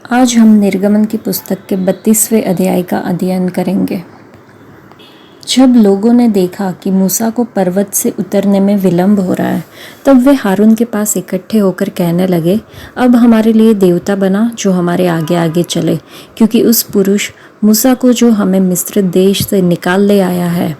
आज हम निर्गमन की पुस्तक के 32वें अध्याय का अध्ययन करेंगे। जब लोगों ने देखा कि मूसा को पर्वत से उतरने में विलंब हो रहा है, तब वे हारून के पास इकट्ठे होकर कहने लगे, अब हमारे लिए देवता बना जो हमारे आगे आगे चले, क्योंकि उस पुरुष मूसा को जो हमें मिस्र देश से निकाल ले आया है,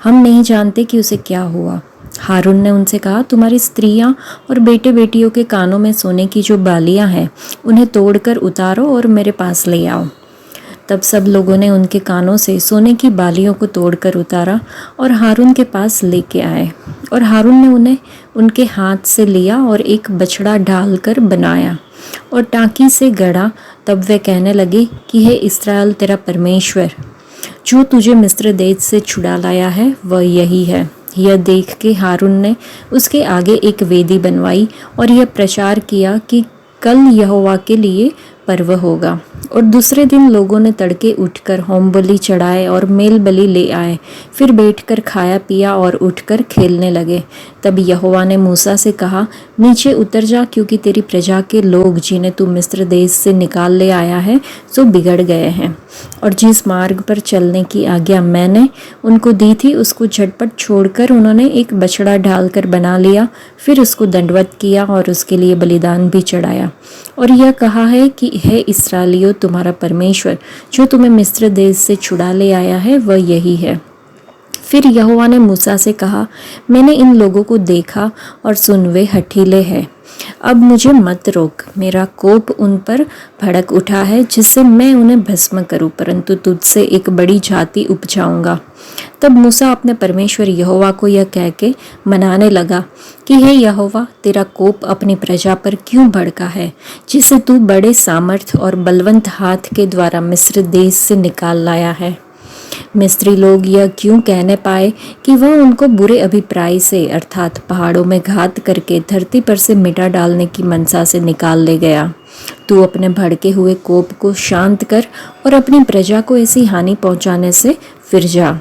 हम नहीं जानते कि उसे क्या हुआ। हारून ने उनसे कहा, तुम्हारी स्त्रियां और बेटे बेटियों के कानों में सोने की जो बालियां हैं, उन्हें तोड़कर उतारो और मेरे पास ले आओ। तब सब लोगों ने उनके कानों से सोने की बालियों को तोड़कर उतारा और हारून के पास लेके आए। और हारून ने उन्हें उनके हाथ से लिया और एक बछड़ा ढालकर बनाया और टांकी से गढ़ा। तब वे कहने लगे कि हे इस्राएल, तेरा परमेश्वर जो तुझे मिस्र देश से छुड़ा लाया है, वह यही है। यह देख के हारून ने उसके आगे एक वेदी बनवाई और यह प्रचार किया कि कल यहोवा के लिए पर्व होगा। और दूसरे दिन लोगों ने तड़के उठकर होम बलि चढ़ाए और मेल बलि ले आए। फिर बैठकर खाया पिया और उठकर खेलने लगे। तब यहोवा ने मूसा से कहा, नीचे उतर जा, क्योंकि तेरी प्रजा के लोग जिन्हें तू मिस्र देश से निकाल ले आया है, सो बिगड़ गए हैं। और जिस मार्ग पर चलने की आज्ञा मैंने उनको दी थी, उसको झटपट छोड़कर उन्होंने एक बछड़ा ढालकर बना लिया। फिर उसको दंडवत किया और उसके लिए बलिदान भी चढ़ाया। और यह कहा है कि हे इस्राएलियों, तुम्हारा परमेश्वर जो तुम्हें मिस्र देश से छुड़ा ले आया है, वह यही है। फिर यहोवा ने मूसा से कहा, मैंने इन लोगों को देखा और सुन, वे हठीले हैं। अब मुझे मत रोक, मेरा कोप उन पर भड़क उठा है, जिससे मैं उन्हें भस्म करूं, परंतु तुझसे एक बड़ी जाति उपजाऊंगा। तब मूसा अपने परमेश्वर यहोवा को यह कह के मनाने लगा कि हे यहोवा, तेरा कोप अपनी प्रजा पर क्यों भड़का है, जिसे तू बड़े सामर्थ और बलवंत हाथ के द्वारा मिस्र देश से निकाल लाया है। मिस्री लोग यह क्यों कहने पाए कि वह उनको बुरे अभिप्राय से, अर्थात पहाड़ों में घात करके धरती पर से मिटा डालने की मनसा से निकाल ले गया। तू अपने भड़के हुए कोप को शांत कर और अपनी प्रजा को ऐसी हानि पहुंचाने से फिर जा।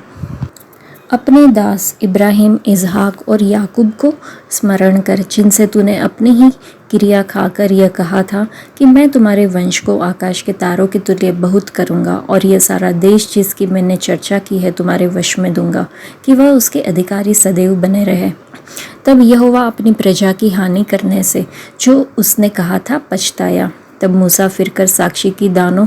अपने दास इब्राहिम, इजहाक और याकूब को स्मरण कर, जिनसे तूने अपनी ही क्रिया खाकर यह कहा था कि मैं तुम्हारे वंश को आकाश के तारों के तुल्य बहुत करूँगा, और यह सारा देश जिसकी मैंने चर्चा की है तुम्हारे वश में दूंगा, कि वह उसके अधिकारी सदैव बने रहे। तब यहोवा अपनी प्रजा की हानि करने से जो उसने कहा था पछताया। तब मूसा फिरकर साक्षी की दानों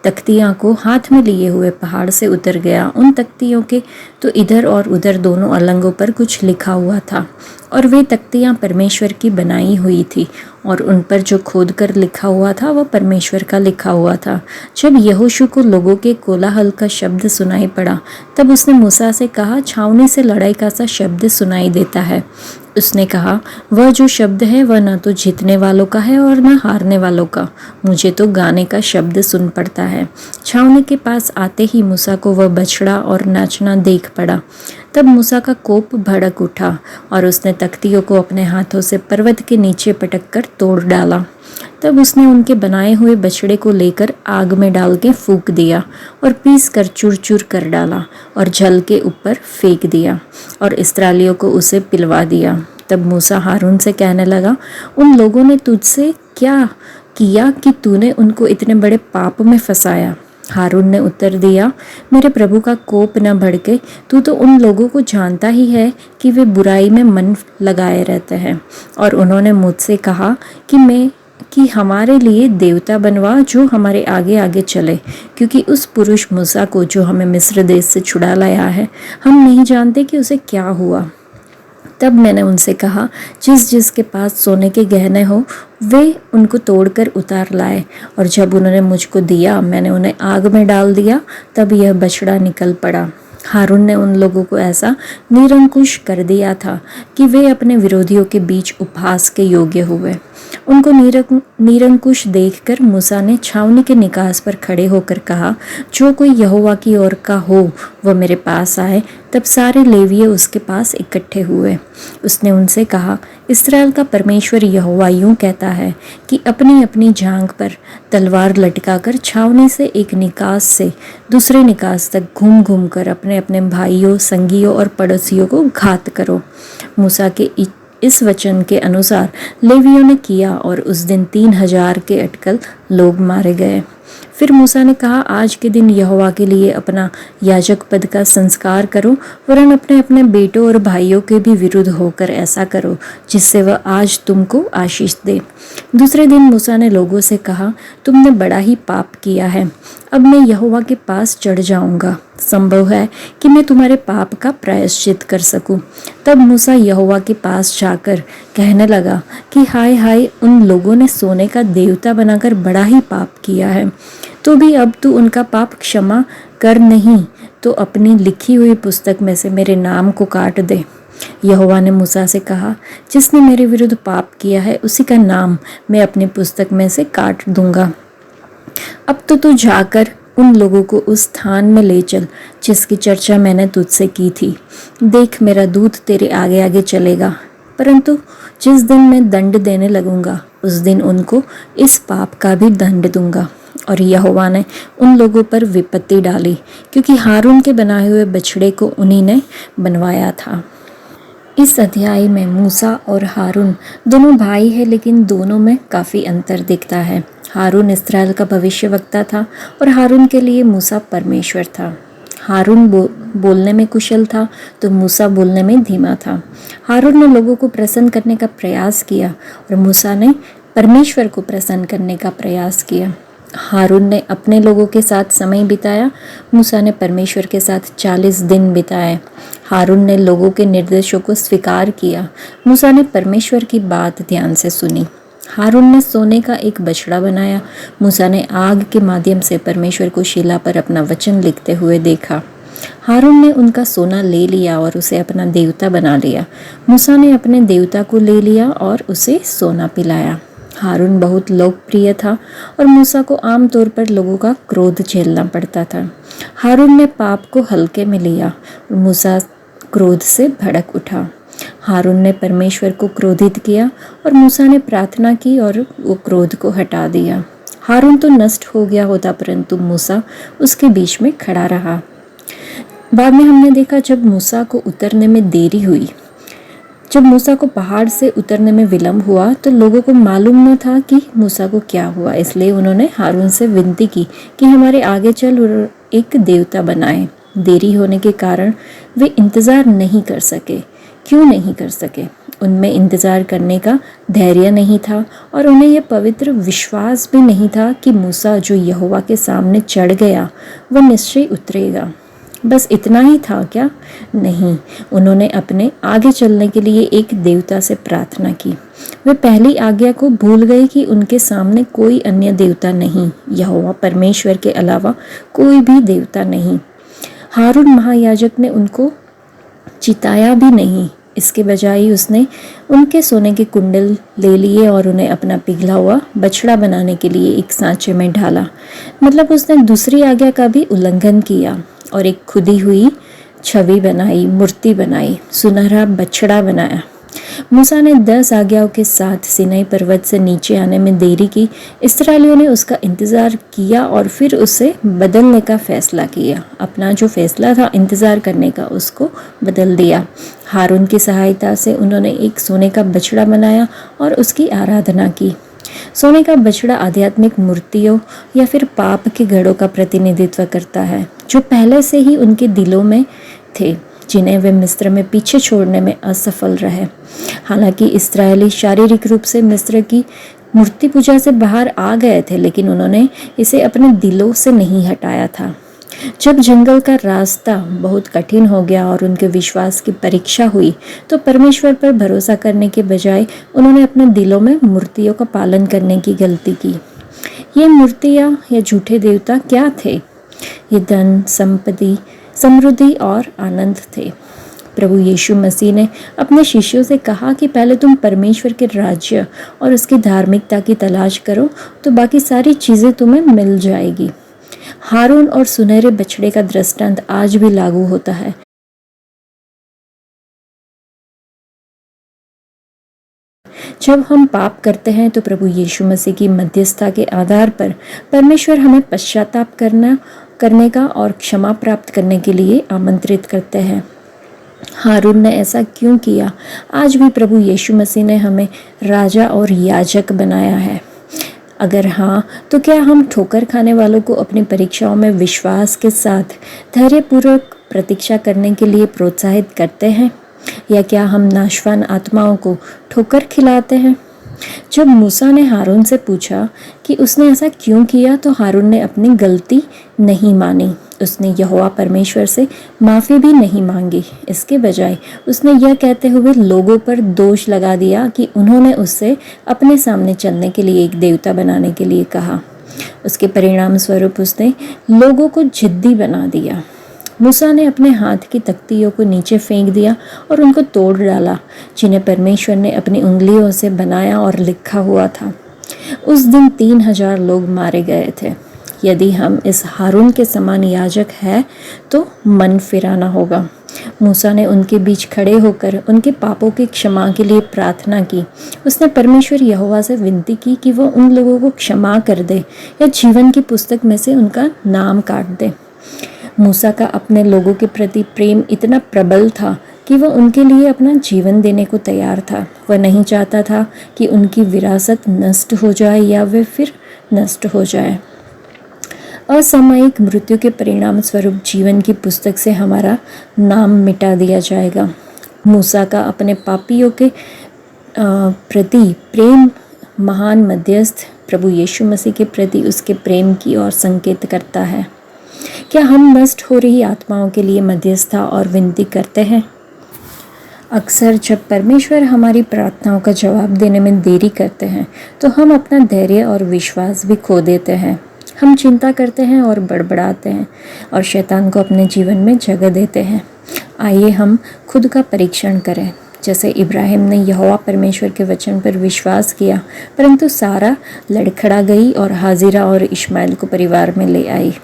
तख्तियाँ को हाथ में लिए हुए पहाड़ से उतर गया। उन तख्तियों के तो इधर और उधर दोनों अलंगों पर कुछ लिखा हुआ था, और वे तख्तियाँ परमेश्वर की बनाई हुई थी, और उन पर जो खोद कर लिखा हुआ था वह परमेश्वर का लिखा हुआ था। जब यहोशू को लोगों के कोलाहल का शब्द सुनाई पड़ा, तब उसने मूसा से कहा, छावनी से लड़ाई का सा शब्द सुनाई देता है। उसने कहा, वह जो शब्द है वह न तो जीतने वालों का है और न हारने वालों का, मुझे तो गाने का शब्द सुन पड़ता है। छावनी के पास आते ही मूसा को वह बछड़ा और नाचना देख पड़ा। तब मूसा का कोप भड़क उठा और उसने तख्तियों को अपने हाथों से पर्वत के नीचे पटक कर तोड़ डाला। तब उसने उनके बनाए हुए बछड़े को लेकर आग में डाल के फूंक दिया और पीस कर चूर चूर कर डाला और जल के ऊपर फेंक दिया और इस्राएलियों को उसे पिलवा दिया। तब मूसा हारून से कहने लगा, उन लोगों ने तुझसे क्या किया कि तूने उनको इतने बड़े पाप में फंसाया? हारून ने उत्तर दिया, मेरे प्रभु का कोप न भड़के, तू तो उन लोगों को जानता ही है कि वे बुराई में मन लगाए रहते हैं। और उन्होंने मुझसे कहा कि हमारे लिए देवता बनवा जो हमारे आगे आगे चले, क्योंकि उस पुरुष मूसा को जो हमें मिस्र देश से छुड़ा लाया है, हम नहीं जानते कि उसे क्या हुआ। तब मैंने उनसे कहा, जिस जिसके पास सोने के गहने हो वे उनको तोड़कर उतार लाए। और जब उन्होंने मुझको दिया, मैंने उन्हें आग में डाल दिया। तब यह बछड़ा निकल पड़ा। हारून ने उन लोगों को ऐसा निरंकुश कर दिया था कि वे अपने विरोधियों के बीच उपहास के योग्य हुए। उनको निरंकुश देखकर मूसा ने छावनी के निकास पर खड़े होकर कहा, जो कोई यहोवा की ओर का हो वह मेरे पास आए। तब सारे लेवीय उसके पास इकट्ठे हुए। उसने उनसे कहा, इस्राएल का परमेश्वर यहोवा यूं कहता है कि अपनी अपनी जांघ पर तलवार लटकाकर छावनी से एक निकास से दूसरे निकास तक घूम घूम कर अपने अपने भाइयों, संगियों और पड़ोसियों को घात करो। मूसा के इस वचन के अनुसार लेवियों ने किया और उस दिन 3,000 के अटकल लोग मारे गए। फिर मूसा ने कहा, आज के दिन यहोवा के लिए अपना याजक पद का संस्कार करो, वरन अपने अपने बेटों और भाइयों के भी विरुद्ध होकर ऐसा करो जिससे वह आज तुमको आशीष दे। दूसरे दिन मूसा ने लोगों से कहा, तुमने बड़ा ही पाप किया है। अब मैं यहोवा के पास चढ़ जाऊंगा। संभव है कि मैं तुम्हारे पाप का प्रायश्चित कर सकूं। तब मूसा यहोवा के पास जाकर कहने लगा कि हाय हाय, उन लोगों ने सोने का देवता बनाकर बड़ा ही पाप किया है। तो भी अब तू उनका पाप क्षमा कर नहीं तो अपनी लिखी हुई पुस्तक में से मेरे नाम को काट दे। यहोवा ने मूसा से कहा, जिसने मेरे विरुद्ध पाप किया है उसी का नाम मैं अपनी पुस्तक में से काट दूंगा। अब तो तू जाकर उन लोगों को उस स्थान में ले चल जिसकी चर्चा मैंने तुझसे की थी। देख, मेरा दूत तेरे आगे आगे चलेगा, परंतु जिस दिन मैं दंड देने लगूंगा उस दिन उनको इस पाप का भी दंड दूंगा। और यहोवा ने उन लोगों पर विपत्ति डाली, क्योंकि हारून के बनाए हुए बछड़े को उन्हीं ने बनवाया था। इस अध्याय में मूसा और हारून दोनों भाई हैं, लेकिन दोनों में काफ़ी अंतर दिखता है। हारून इस्राएल का भविष्यवक्ता था और हारून के लिए मूसा परमेश्वर था। हारून बोलने में कुशल था तो मूसा बोलने में धीमा था। हारून ने लोगों को प्रसन्न करने का प्रयास किया और मूसा ने परमेश्वर को प्रसन्न करने का प्रयास किया। हारून ने अपने लोगों के साथ समय बिताया, मूसा ने परमेश्वर के साथ 40 दिन बिताए। हारून ने लोगों के निर्देशों को स्वीकार किया, मूसा ने परमेश्वर की बात ध्यान से सुनी। हारून ने सोने का एक बछड़ा बनाया, मूसा ने आग के माध्यम से परमेश्वर को शिला पर अपना वचन लिखते हुए देखा। हारून ने उनका सोना ले लिया और उसे अपना देवता बना लिया, मूसा ने अपने देवता को ले लिया और उसे सोना पिलाया। हारून बहुत लोकप्रिय था और मूसा को आमतौर पर लोगों का क्रोध झेलना पड़ता था। हारून ने पाप को हल्के में लिया और मूसा क्रोध से भड़क उठा। हारून ने परमेश्वर को क्रोधित किया और मूसा ने प्रार्थना की और वो क्रोध को हटा दिया। हारून तो नष्ट हो गया होता, परंतु मूसा उसके बीच में खड़ा रहा। बाद में हमने देखा जब मूसा को उतरने में देरी हुई, जब मूसा को पहाड़ से उतरने में विलंब हुआ तो लोगों को मालूम न था कि मूसा को क्या हुआ। इसलिए उन्होंने हारून से विनती की कि हमारे आगे चल और एक देवता बनाए। देरी होने के कारण वे इंतज़ार नहीं कर सके। क्यों नहीं कर सके? उनमें इंतज़ार करने का धैर्य नहीं था और उन्हें यह पवित्र विश्वास भी नहीं था कि मूसा जो यहोवा के सामने चढ़ गया वह निश्चय उतरेगा। बस इतना ही था क्या? नहीं, उन्होंने अपने आगे चलने के लिए एक देवता से प्रार्थना की। वे पहली आज्ञा को भूल गए कि उनके सामने कोई अन्य देवता नहीं, यहोवा परमेश्वर के अलावा कोई भी देवता नहीं। हारून महायाजक ने उनको चिताया भी नहीं, इसके बजाय उसने उनके सोने के कुंडल ले लिए और उन्हें अपना पिघला हुआ बछड़ा बनाने के लिए एक सांचे में ढाला। मतलब उसने दूसरी आज्ञा का भी उल्लंघन किया और एक खुदी हुई छवि बनाई, मूर्ति बनाई, सुनहरा बछड़ा बनाया। मूसा ने 10 आज्ञाओं के साथ सिनाई पर्वत से नीचे आने में देरी की। इस्राएलियों ने उसका इंतज़ार किया और फिर उसे बदलने का फैसला किया। अपना जो फैसला था इंतज़ार करने का, उसको बदल दिया। हारून की सहायता से उन्होंने एक सोने का बछड़ा बनाया और उसकी आराधना की। सोने का बछड़ा आध्यात्मिक मूर्तियों या फिर पाप के घड़ों का प्रतिनिधित्व करता है जो पहले से ही उनके दिलों में थे, जिन्हें वे मिस्र में पीछे छोड़ने में असफल रहे। हालांकि इस्राएली शारीरिक रूप से मिस्र की मूर्ति पूजा से बाहर आ गए थे, लेकिन उन्होंने इसे अपने दिलों से नहीं हटाया था। जब जंगल का रास्ता बहुत कठिन हो गया और उनके विश्वास की परीक्षा हुई तो परमेश्वर पर भरोसा करने के बजाय उन्होंने अपने दिलों में मूर्तियों का पालन करने की गलती की। ये मूर्तियाँ या झूठे देवता क्या थे? ये धन, संपत्ति, समृद्धि और आनंद थे। प्रभु यीशु मसीह ने अपने शिष्यों से कहा कि पहले तुम परमेश्वर के राज्य और उसकी धार्मिकता की तलाश करो तो बाकी सारी चीज़ें तुम्हें मिल जाएगी। हारून और सुनहरे बछड़े का दृष्टांत आज भी लागू होता है। जब हम पाप करते हैं तो प्रभु यीशु मसीह की मध्यस्थता के आधार पर परमेश्वर हमें पश्चाताप करने का और क्षमा प्राप्त करने के लिए आमंत्रित करते हैं। हारून ने ऐसा क्यों किया? आज भी प्रभु यीशु मसीह ने हमें राजा और याजक बनाया है। अगर हाँ, तो क्या हम ठोकर खाने वालों को अपनी परीक्षाओं में विश्वास के साथ धैर्यपूर्वक प्रतीक्षा करने के लिए प्रोत्साहित करते हैं, या क्या हम नाशवान आत्माओं को ठोकर खिलाते हैं? जब मूसा ने हारून से पूछा कि उसने ऐसा क्यों किया, तो हारून ने अपनी गलती नहीं मानी। उसने यहोवा परमेश्वर से माफ़ी भी नहीं मांगी। इसके बजाय उसने यह कहते हुए लोगों पर दोष लगा दिया कि उन्होंने उससे अपने सामने चलने के लिए एक देवता बनाने के लिए कहा। उसके परिणाम स्वरूप उसने लोगों को जिद्दी बना दिया। मूसा ने अपने हाथ की तख्तियों को नीचे फेंक दिया और उनको तोड़ डाला, जिन्हें परमेश्वर ने अपनी उंगलियों से बनाया और लिखा हुआ था। उस दिन 3000 लोग मारे गए थे। यदि हम इस हारून के समान याजक हैं तो मन फिराना होगा। मूसा ने उनके बीच खड़े होकर उनके पापों की क्षमा के लिए प्रार्थना की। उसने परमेश्वर यहोवा से विनती की कि वह उन लोगों को क्षमा कर दे या जीवन की पुस्तक में से उनका नाम काट दे। मूसा का अपने लोगों के प्रति प्रेम इतना प्रबल था कि वह उनके लिए अपना जीवन देने को तैयार था। वह नहीं चाहता था कि उनकी विरासत नष्ट हो जाए या वे फिर नष्ट हो जाए। असामयिक मृत्यु के परिणाम स्वरूप जीवन की पुस्तक से हमारा नाम मिटा दिया जाएगा। मूसा का अपने पापियों के प्रति प्रेम महान मध्यस्थ प्रभु यीशु मसीह के प्रति उसके प्रेम की ओर संकेत करता है। क्या हम नष्ट हो रही आत्माओं के लिए मध्यस्थता और विनती करते हैं? अक्सर जब परमेश्वर हमारी प्रार्थनाओं का जवाब देने में देरी करते हैं तो हम अपना धैर्य और विश्वास भी खो देते हैं। हम चिंता करते हैं और बड़बड़ाते हैं और शैतान को अपने जीवन में जगह देते हैं। आइए हम खुद का परीक्षण करें। जैसे इब्राहिम ने यहोवा परमेश्वर के वचन पर विश्वास किया, परंतु सारा लड़खड़ा गई और हाजिरा और इश्माइल को परिवार में ले आई।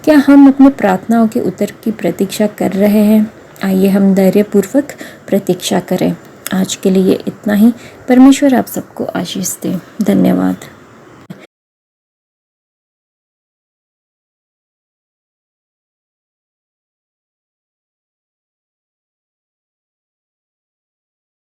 क्या हम अपनी प्रार्थनाओं के उत्तर की प्रतीक्षा कर रहे हैं? आइए हम धैर्यपूर्वक प्रतीक्षा करें। आज के लिए इतना ही। परमेश्वर आप सबको आशीष दे। धन्यवाद।